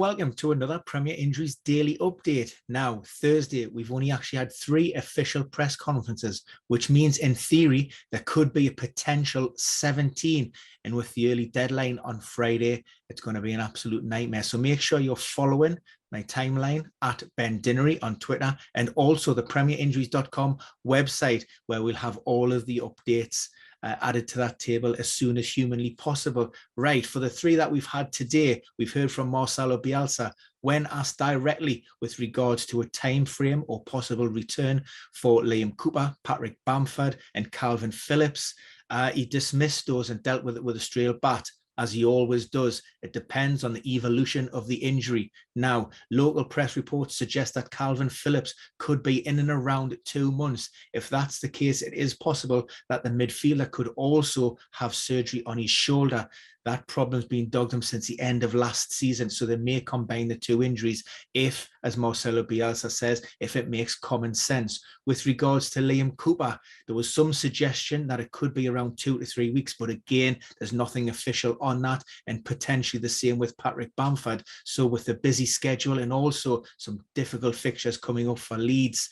welcome to another Premier Injuries Daily Update. Now, Thursday, we've only actually had 3 official press conferences, which means in theory, there could be a potential 17. And with the early deadline on Friday, it's going to be an absolute nightmare. So make sure you're following my timeline at Ben Dinnery on Twitter and also the premierinjuries.com website, where we'll have all of the updates added to that table as soon as humanly possible. Right, for the 3 that we've had today, we've heard from Marcelo Bielsa when asked directly with regards to a time frame or possible return for Liam Cooper, Patrick Bamford and Calvin Phillips. He dismissed those and dealt with it with a straight bat, as he always does. It depends on the evolution of the injury. Now, local press reports suggest that Calvin Phillips could be in and around 2 months. If that's the case, it is possible that the midfielder could also have surgery on his shoulder. That problem's been dogged him since the end of last season, so they may combine the 2 injuries if, as Marcelo Bielsa says, if it makes common sense. With regards to Liam Cooper, there was some suggestion that it could be around 2 to 3 weeks, but again, there's nothing official on that, and potentially the same with Patrick Bamford. So with the busy schedule and also some difficult fixtures coming up for Leeds,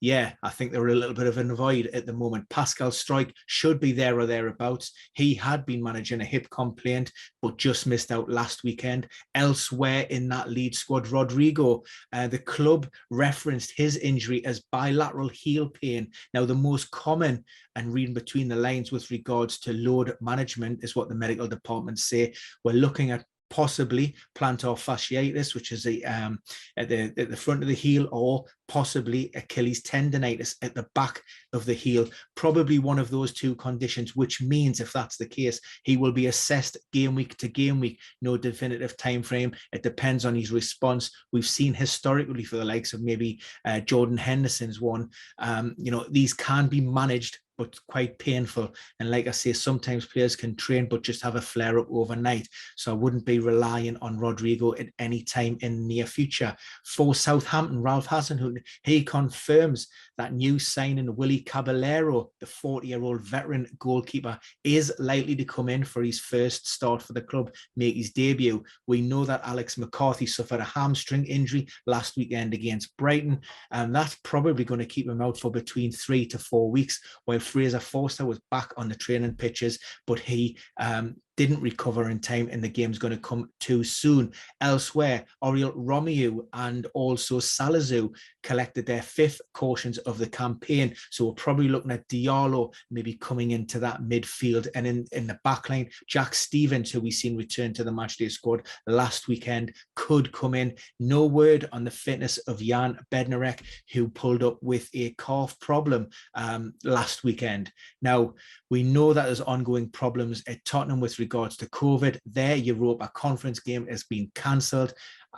yeah, I think they're a little bit of a void at the moment. Pascal Struijk should be there or thereabouts. He had been managing a hip complaint, but just missed out last weekend. Elsewhere in that lead squad, Rodrigo, the club referenced his injury as bilateral heel pain. Now, the most common, and reading between the lines with regards to load management, is what the medical department say. We're looking at possibly plantar fasciitis, which is at the front of the heel, or possibly Achilles tendonitis at the back of the heel. Probably one of those 2 conditions, which means if that's the case, he will be assessed game week to game week. No definitive time frame. It depends on his response. We've seen historically for the likes of maybe Jordan Henderson's one, these can be managed, but quite painful. And like I say, sometimes players can train but just have a flare-up overnight. So I wouldn't be relying on Rodrigo at any time in the near future. For Southampton, Ralph Hasenhüttl, he confirms that new signing Willy Caballero, the 40-year-old veteran goalkeeper, is likely to come in for his first start for the club, make his debut. We know that Alex McCarthy suffered a hamstring injury last weekend against Brighton, and that's probably going to keep him out for between 3 to 4 weeks, while Fraser Forster was back on the training pitches, but he didn't recover in time, and the game's going to come too soon. Elsewhere, Oriol Romeu and also Salazar collected their 5th cautions of the campaign. So we're probably looking at Diallo maybe coming into that midfield, and in the backline, Jack Stevens, who we've seen return to the matchday squad last weekend, could come in. No word on the fitness of Jan Bednarek, who pulled up with a calf problem last weekend. Now, we know that there's ongoing problems at Tottenham with regards to COVID. Their Europa Conference game has been cancelled.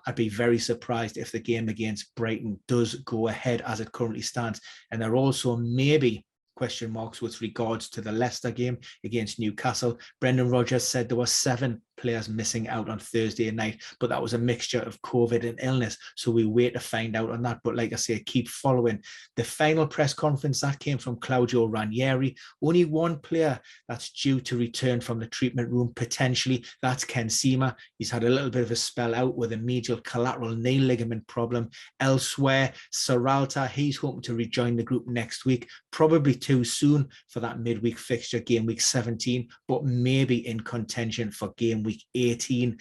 I'd be very surprised if the game against Brighton does go ahead as it currently stands. And there are also maybe question marks with regards to the Leicester game against Newcastle. Brendan Rodgers said there were 7 players missing out on Thursday night, but that was a mixture of COVID and illness. So we wait to find out on that. But like I say, keep following. The final press conference that came from Claudio Ranieri. Only 1 player that's due to return from the treatment room potentially. That's Ken Sema. He's had a little bit of a spell out with a medial collateral knee ligament problem. Elsewhere, Serralta, he's hoping to rejoin the group next week. Probably too soon for that midweek fixture, game week 17, but maybe in contention for game week 18.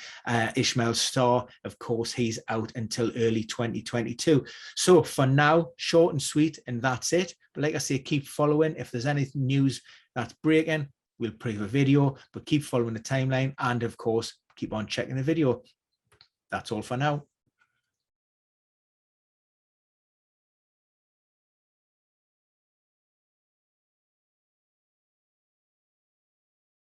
Ismail Starr, of course, he's out until early 2022. So for now, short and sweet, and that's it. But like I say, keep following. If there's any news that's breaking, we'll put a video, but keep following the timeline, and of course, keep on checking the video. That's all for now.